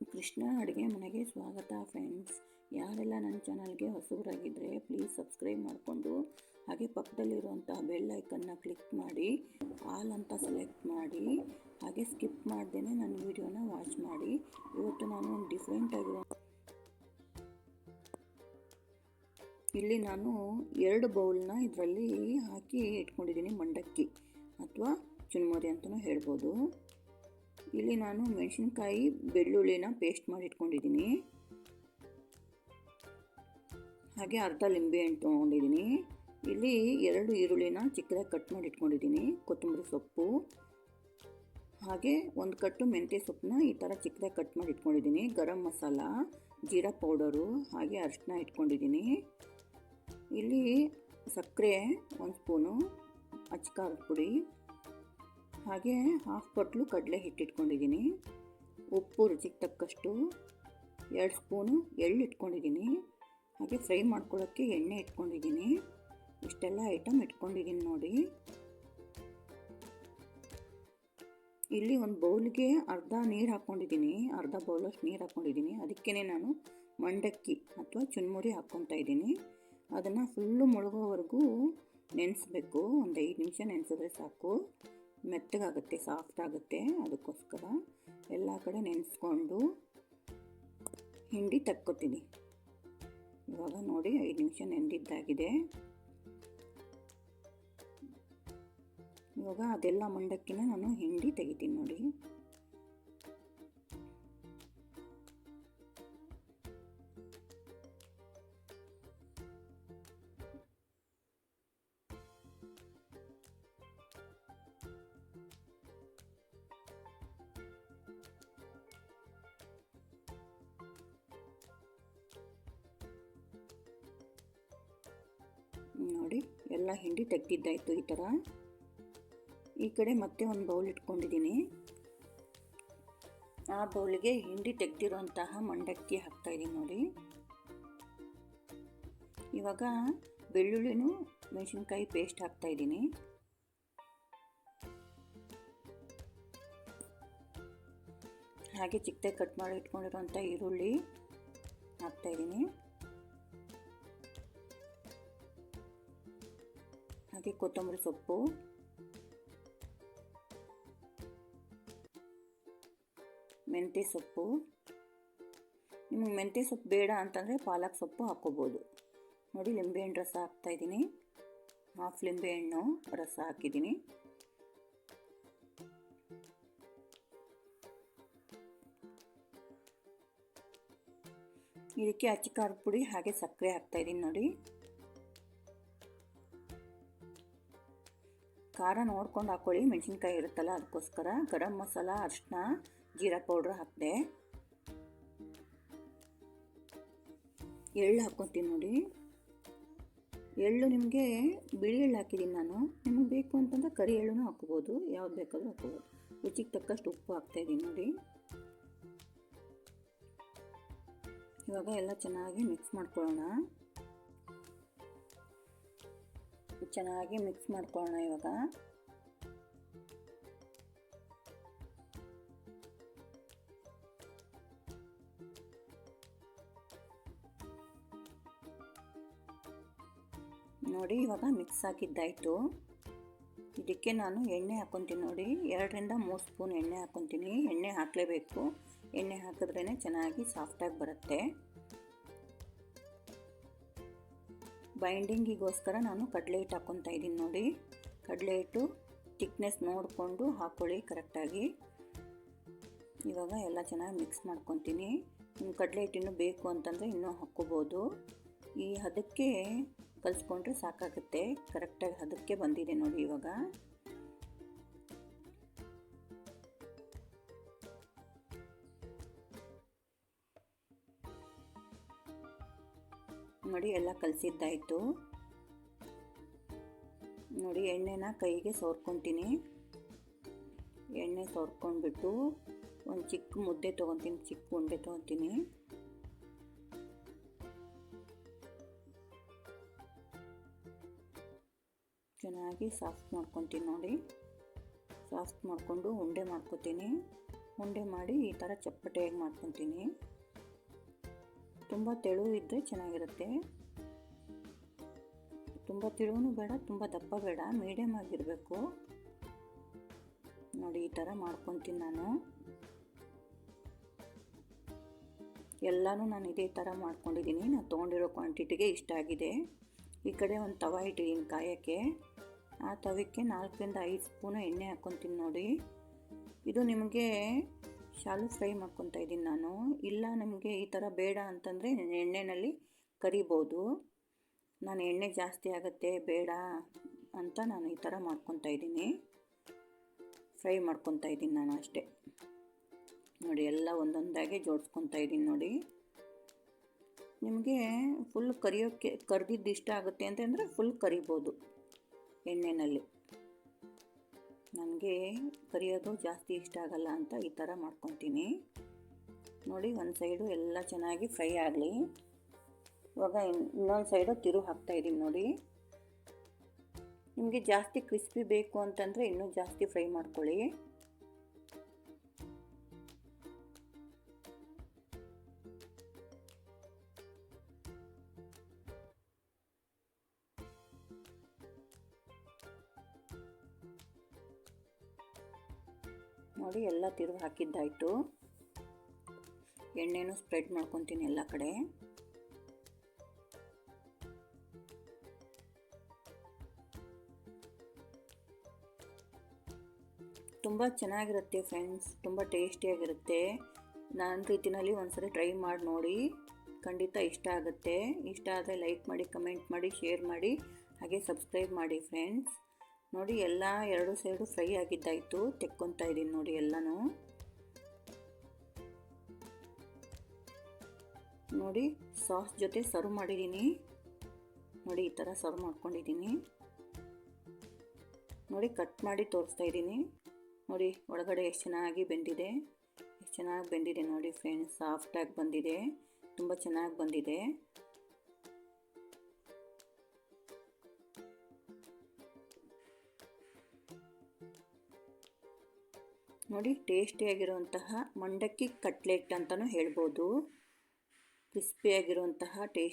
ಕೃಷ್ಣ ಅಡುಗೆ ಮನೆಗೆ ಸ್ವಾಗತ ಫ್ರೆಂಡ್ಸ್. ಯಾರೆಲ್ಲ ನನ್ನ ಚಾನಲ್ಗೆ ಹೊಸಬರಾಗಿದ್ದರೆ ಪ್ಲೀಸ್ ಸಬ್ಸ್ಕ್ರೈಬ್ ಮಾಡಿಕೊಂಡು ಹಾಗೆ ಪಕ್ಕದಲ್ಲಿರುವಂಥ ಬೆಲ್ ಐಕನ್ನ ಕ್ಲಿಕ್ ಮಾಡಿ ಆಲ್ ಅಂತ ಸೆಲೆಕ್ಟ್ ಮಾಡಿ ಹಾಗೆ ಸ್ಕಿಪ್ ಮಾಡ್ದೇ ನನ್ನ ವಿಡಿಯೋನ ವಾಚ್ ಮಾಡಿ. ಇವತ್ತು ನಾನು ಒಂದು ಡಿಫ್ರೆಂಟ್ ಆಗಿರೋ ಇಲ್ಲಿ ನಾನು 2 ಬೌಲ್ನ ಇದರಲ್ಲಿ ಹಾಕಿ ಇಟ್ಕೊಂಡಿದ್ದೀನಿ. ಮಂಡಕ್ಕಿ ಅಥವಾ ಚುನ್ಮುರಿ ಅಂತಲೂ ಹೇಳ್ಬೋದು. ಇಲ್ಲಿ ನಾನು ಮೆಣಸಿನ್ಕಾಯಿ ಬೆಳ್ಳುಳ್ಳಿನ ಪೇಸ್ಟ್ ಮಾಡಿ ಇಟ್ಕೊಂಡಿದ್ದೀನಿ. ಹಾಗೆ ಅರ್ಧ ಲಿಂಬೆಹಣ್ಣು ತೊಗೊಂಡಿದ್ದೀನಿ. ಇಲ್ಲಿ 2 ಈರುಳ್ಳಿನ ಚಿಕ್ಕದಾಗಿ ಕಟ್ ಮಾಡಿ ಇಟ್ಕೊಂಡಿದ್ದೀನಿ. ಕೊತ್ತಂಬರಿ ಸೊಪ್ಪು ಹಾಗೆ 1 ಕಟ್ಟು ಮೆಂತ್ಯ ಸೊಪ್ಪನ್ನ ಈ ಥರ ಚಿಕ್ಕದಾಗಿ ಕಟ್ ಮಾಡಿ ಇಟ್ಕೊಂಡಿದ್ದೀನಿ. ಗರಂ ಮಸಾಲ, ಜೀರಾ ಪೌಡರು ಹಾಗೆ ಅರಿಶಿನ ಇಟ್ಕೊಂಡಿದ್ದೀನಿ. ಇಲ್ಲಿ ಸಕ್ಕರೆ 1 ಸ್ಪೂನು, ಅಚ್ಚ ಖಾರದ ಪುಡಿ ಹಾಗೆ 1/2 ಬಟ್ಲು ಕಡಲೆ ಹಿಟ್ಟಿಟ್ಕೊಂಡಿದ್ದೀನಿ. ಉಪ್ಪು ರುಚಿಗೆ ತಕ್ಕಷ್ಟು, 2 ಸ್ಪೂನು ಎಳ್ಳು ಇಟ್ಕೊಂಡಿದ್ದೀನಿ. ಹಾಗೆ ಫ್ರೈ ಮಾಡ್ಕೊಳ್ಳೋಕ್ಕೆ ಎಣ್ಣೆ ಇಟ್ಕೊಂಡಿದ್ದೀನಿ. ಇಷ್ಟೆಲ್ಲ ಐಟಮ್ ಇಟ್ಕೊಂಡಿದ್ದೀನಿ ನೋಡಿ. ಇಲ್ಲಿ ಒಂದು ಬೌಲ್ಗೆ ಅರ್ಧ ನೀರು ಹಾಕ್ಕೊಂಡಿದ್ದೀನಿ, ಅರ್ಧ ಬೌಲಷ್ಟು ನೀರು ಹಾಕ್ಕೊಂಡಿದ್ದೀನಿ. ಅದಕ್ಕೇ ನಾನು ಮಂಡಕ್ಕಿ ಅಥವಾ ಚುನ್ಮುರಿ ಹಾಕ್ಕೊತಾ ಇದ್ದೀನಿ. ಅದನ್ನು ಫುಲ್ಲು ಮುಳುಗೋವರೆಗೂ ನೆನೆಸ್ಬೇಕು. ಒಂದು 5 ನಿಮಿಷ ನೆನೆಸಿದ್ರೆ ಸಾಕು, ಮೆತ್ತಗಾಗುತ್ತೆ, ಸಾಫ್ಟ್ ಆಗುತ್ತೆ. ಅದಕ್ಕೋಸ್ಕರ ಎಲ್ಲ ಕಡೆ ನೆನೆಸ್ಕೊಂಡು ಹಿಂಡಿ ತಕ್ಕೊತೀನಿ. ಇವಾಗ ನೋಡಿ 5 ನಿಮಿಷ ನೆಂದಿದ್ದಾಗಿದೆ. ಇವಾಗ ಅದೆಲ್ಲ ಮಂಡಕ್ಕಿನ ನಾನು ಹಿಂಡಿ ತೆಗಿತೀನಿ ನೋಡಿ. ನೋಡಿ ಎಲ್ಲ ಹಿಂಡಿ ತೆಗೆದಿದ್ದಾಯಿತು. ಈ ಥರ ಈ ಕಡೆ ಮತ್ತೆ ಒಂದು ಬೌಲ್ ಇಟ್ಕೊಂಡಿದ್ದೀನಿ. ಆ ಬೌಲಿಗೆ ಹಿಂಡಿ ತೆಗೆದಿರೋಂತಹ ಮಂಡಕ್ಕಿ ಹಾಕ್ತಾಯಿದ್ದೀನಿ ನೋಡಿ. ಇವಾಗ ಬೆಳ್ಳುಳ್ಳಿನೂ ಮೆಣಸಿನ್ಕಾಯಿ ಪೇಸ್ಟ್ ಹಾಕ್ತಾಯಿದ್ದೀನಿ. ಹಾಗೆ ಚಿಕ್ಕದಾಗಿ ಕಟ್ ಮಾಡಿ ಇಟ್ಕೊಂಡಿರೋಂಥ ಈರುಳ್ಳಿ ಹಾಕ್ತಾಯಿದ್ದೀನಿ. ಹಾಗೆ ಕೊತ್ತಂಬರಿ ಸೊಪ್ಪು, ಮೆಂತ್ಯ ಸೊಪ್ಪು. ನಿಮಗೆ ಮೆಂತ್ಯ ಸೊಪ್ಪು ಬೇಡ ಅಂತಂದರೆ ಪಾಲಕ್ ಸೊಪ್ಪು ಹಾಕ್ಕೋಬೋದು ನೋಡಿ. ಲಿಂಬೆಹಣ್ಣು ರಸ ಹಾಕ್ತಾಯಿದ್ದೀನಿ. 1/2 ಲಿಂಬೆಹಣ್ಣು ರಸ ಹಾಕಿದ್ದೀನಿ. ಇದಕ್ಕೆ ಅಚ್ಚ ಖಾರದ ಪುಡಿ ಹಾಗೆ ಸಕ್ಕರೆ ಹಾಕ್ತಾಯಿದ್ದೀನಿ ನೋಡಿ. ಖಾರ ನೋಡ್ಕೊಂಡು ಹಾಕ್ಕೊಳ್ಳಿ, ಮೆಣಸಿನ್ಕಾಯಿ ಇರುತ್ತಲ್ಲ ಅದಕ್ಕೋಸ್ಕರ. ಗರಂ ಮಸಾಲ, ಅರಿಶಿನ, ಜೀರಾ ಪೌಡ್ರ್ ಹಾಕಿದೆ. ಎಳ್ಳು ಹಾಕ್ಕೊತೀನಿ ನೋಡಿ. ಎಳ್ಳು ನಿಮಗೆ ಬಿಳಿ ಎಳ್ಳು ಹಾಕಿದ್ದೀನಿ ನಾನು. ನಿಮಗೆ ಬೇಕು ಅಂತಂದರೆ ಕರಿ ಎಳ್ಳು ಹಾಕ್ಕೋಬೋದು, ಯಾವ್ದು ಬೇಕಾದರೂ ಹಾಕ್ಕೋಬೋದು. ರುಚಿಗೆ ತಕ್ಕಷ್ಟು ಉಪ್ಪು ಹಾಕ್ತಾಯಿದ್ದೀನಿ ನೋಡಿ. ಇವಾಗ ಎಲ್ಲ ಚೆನ್ನಾಗಿ ಮಿಕ್ಸ್ ಮಾಡ್ಕೊಳ್ಳೋಣ. ಚೆನ್ನಾಗಿ ಮಿಕ್ಸ್ ಮಾಡ್ಕೊಳ್ಳೋಣ. ಇವಾಗ ನೋಡಿ, ಇವಾಗ ಮಿಕ್ಸ್ ಹಾಕಿದ್ದಾಯಿತು. ಇದಕ್ಕೆ ನಾನು ಎಣ್ಣೆ ಹಾಕ್ಕೊತೀನಿ ನೋಡಿ. 2ರಿಂದ 3 ಸ್ಪೂನ್ ಎಣ್ಣೆ ಹಾಕ್ಕೊತೀನಿ. ಎಣ್ಣೆ ಹಾಕಲೇಬೇಕು, ಎಣ್ಣೆ ಹಾಕಿದ್ರೇ ಚೆನ್ನಾಗಿ ಸಾಫ್ಟಾಗಿ ಬರುತ್ತೆ. ಬೈಂಡಿಂಗಿಗೋಸ್ಕರ ನಾನು ಕಡಲೆ ಹಿಟ್ಟು ಹಾಕ್ಕೊತಾ ಇದ್ದೀನಿ ನೋಡಿ. ಕಡಲೆ ಹಿಟ್ಟು ತಿಕ್ನೆಸ್ ನೋಡಿಕೊಂಡು ಹಾಕ್ಕೊಳ್ಳಿ ಕರೆಕ್ಟಾಗಿ. ಇವಾಗ ಎಲ್ಲ ಚೆನ್ನಾಗಿ ಮಿಕ್ಸ್ ಮಾಡ್ಕೊತೀನಿ. ನಿಮ್ಮ ಕಡಲೆ ಹಿಟ್ಟು ಬೇಕು ಅಂತಂದರೆ ಇನ್ನೂ ಹಾಕ್ಕೋಬೋದು. ಈ ಹದಕ್ಕೆ ಕಲಿಸ್ಕೊಂಡ್ರೆ ಸಾಕಾಗುತ್ತೆ. ಕರೆಕ್ಟಾಗಿ ಹದಕ್ಕೆ ಬಂದಿದೆ ನೋಡಿ. ಇವಾಗ ನೋಡಿ ಎಲ್ಲ ಕಲಸಿದ್ದಾಯಿತು ನೋಡಿ. ಎಣ್ಣೆನ ಕೈಗೆ ಸವರ್ಕೊತೀನಿ. ಎಣ್ಣೆ ಸವರ್ಕೊಂಡ್ಬಿಟ್ಟು ಒಂದು ಚಿಕ್ಕ ಮುದ್ದೆ ತೊಗೊತೀನಿ, ಚಿಕ್ಕ ಉಂಡೆ ತೊಗೊತೀನಿ. ಚೆನ್ನಾಗಿ ಸಾಫ್ಟ್ ಮಾಡ್ಕೊತೀನಿ ನೋಡಿ. ಸಾಫ್ಟ್ ಮಾಡಿಕೊಂಡು ಉಂಡೆ ಮಾಡ್ಕೊತೀನಿ. ಉಂಡೆ ಮಾಡಿ ಈ ಥರ ಚಪ್ಪಟೆಯಾಗಿ ಮಾಡ್ಕೊತೀನಿ. ತುಂಬ ತೆಳು ಇದ್ದರೆ ಚೆನ್ನಾಗಿರುತ್ತೆ. ತುಂಬ ತೆಳುವೂ ಬೇಡ, ತುಂಬ ದಪ್ಪ ಬೇಡ, ಮೀಡಿಯಮ್ ಆಗಿರಬೇಕು. ನೋಡಿ ಈ ಥರ ಮಾಡ್ಕೊತೀನಿ ನಾನು. ಎಲ್ಲನೂ ನಾನು ಇದೇ ಥರ ಮಾಡ್ಕೊಂಡಿದ್ದೀನಿ. ನಾನು ತೊಗೊಂಡಿರೋ ಕ್ವಾಂಟಿಟಿಗೆ ಇಷ್ಟ ಆಗಿದೆ. ಈ ಕಡೆ ಒಂದು ತವ ಇಟ್ಟಿದ್ದೀನಿ ಕಾಯೋಕ್ಕೆ. ಆ ತವಕ್ಕೆ 4ರಿಂದ 5 ಸ್ಪೂನು ಎಣ್ಣೆ ಹಾಕ್ಕೊತೀನಿ ನೋಡಿ. ಇದು ನಿಮಗೆ ಶಾಲು ಫ್ರೈ ಮಾಡ್ಕೊತಾ ಇದ್ದೀನಿ ನಾನು. ಇಲ್ಲ ನಿಮಗೆ ಈ ಥರ ಬೇಡ ಅಂತಂದರೆ ಎಣ್ಣೆಯಲ್ಲಿ ಕರಿಬೋದು. ನಾನು ಎಣ್ಣೆ ಜಾಸ್ತಿ ಆಗುತ್ತೆ ಬೇಡ ಅಂತ ನಾನು ಈ ಥರ ಮಾಡ್ಕೊತಾ ಇದ್ದೀನಿ. ಫ್ರೈ ಮಾಡ್ಕೊತಾ ಇದ್ದೀನಿ ನಾನು ಅಷ್ಟೇ. ನೋಡಿ ಎಲ್ಲ ಒಂದೊಂದಾಗಿ ಜೋಡಿಸ್ಕೊತಾ ಇದ್ದೀನಿ ನೋಡಿ. ನಿಮಗೆ ಫುಲ್ ಕರಿದಿದ್ದು ಇಷ್ಟ ಆಗುತ್ತೆ ಅಂತಂದರೆ ಫುಲ್ ಕರಿಬೋದು ಎಣ್ಣೆಯಲ್ಲಿ. ನನಗೆ ಕರಿಯೋದು ಜಾಸ್ತಿ ಇಷ್ಟ ಆಗಲ್ಲ ಅಂತ ಈ ಥರ ಮಾಡ್ಕೊತೀನಿ ನೋಡಿ. ಒಂದು ಸೈಡು ಎಲ್ಲ ಚೆನ್ನಾಗಿ ಫ್ರೈ ಆಗಲಿ. ಇವಾಗ ಇನ್ನೊಂದು ಸೈಡು ತಿರು ಹಾಕ್ತಾಯಿದ್ದೀನಿ ನೋಡಿ. ನಿಮಗೆ ಜಾಸ್ತಿ ಕ್ರಿಸ್ಪಿ ಬೇಕು ಅಂತಂದರೆ ಇನ್ನೂ ಜಾಸ್ತಿ ಫ್ರೈ ಮಾಡ್ಕೊಳ್ಳಿ. ನೋಡಿ ಎಲ್ಲ ತಿರುವು ಹಾಕಿದ್ದಾಯಿತು. ಎಣ್ಣೆನೂ ಸ್ಪ್ರೆಡ್ ಮಾಡ್ಕೊತೀನಿ ಎಲ್ಲ ಕಡೆ. ತುಂಬ ಚೆನ್ನಾಗಿರುತ್ತೆ ಫ್ರೆಂಡ್ಸ್, ತುಂಬ ಟೇಸ್ಟಿಯಾಗಿರುತ್ತೆ. ನನ್ನ ರೀತಿಯಲ್ಲಿ ಒಂದ್ಸರಿ ಟ್ರೈ ಮಾಡಿ ನೋಡಿ, ಖಂಡಿತ ಇಷ್ಟ ಆಗುತ್ತೆ. ಇಷ್ಟ ಆದರೆ ಲೈಕ್ ಮಾಡಿ, ಕಮೆಂಟ್ ಮಾಡಿ, ಶೇರ್ ಮಾಡಿ, ಹಾಗೆ ಸಬ್ಸ್ಕ್ರೈಬ್ ಮಾಡಿ ಫ್ರೆಂಡ್ಸ್. ನೋಡಿ ಎಲ್ಲ 2 ಸೈಡು ಫ್ರೈ ಆಗಿದ್ದಾಯಿತು. ತೆಕ್ಕೊತಾ ಇದ್ದೀನಿ ನೋಡಿ ಎಲ್ಲನೂ. ನೋಡಿ ಸಾಸ್ ಜೊತೆ ಸರ್ವ್ ಮಾಡಿದ್ದೀನಿ ನೋಡಿ. ಈ ಥರ ಸರ್ವ್ ಮಾಡ್ಕೊಂಡಿದ್ದೀನಿ ನೋಡಿ. ಕಟ್ ಮಾಡಿ ತೋರಿಸ್ತಾ ಇದ್ದೀನಿ ನೋಡಿ. ಒಳಗಡೆ ಎಷ್ಟು ಚೆನ್ನಾಗಿ ಬೆಂದಿದೆ, ಎಷ್ಟು ಚೆನ್ನಾಗಿ ಬೆಂದಿದೆ ನೋಡಿ ಫ್ರೆಂಡ್ಸ್. ಸಾಫ್ಟಾಗಿ ಬಂದಿದೆ, ತುಂಬ ಚೆನ್ನಾಗಿ ಬಂದಿದೆ. ನೋಡಿ ಟೇಸ್ಟಿಯಾಗಿರುವಂತಹ ಮಂಡಕ್ಕಿ ಕಟ್ಲೆಟ್ ಅಂತಲೂ ಹೇಳ್ಬೋದು. ಕ್ರಿಸ್ಪಿಯಾಗಿರುವಂತಹ ಟೇಸ್ಟ್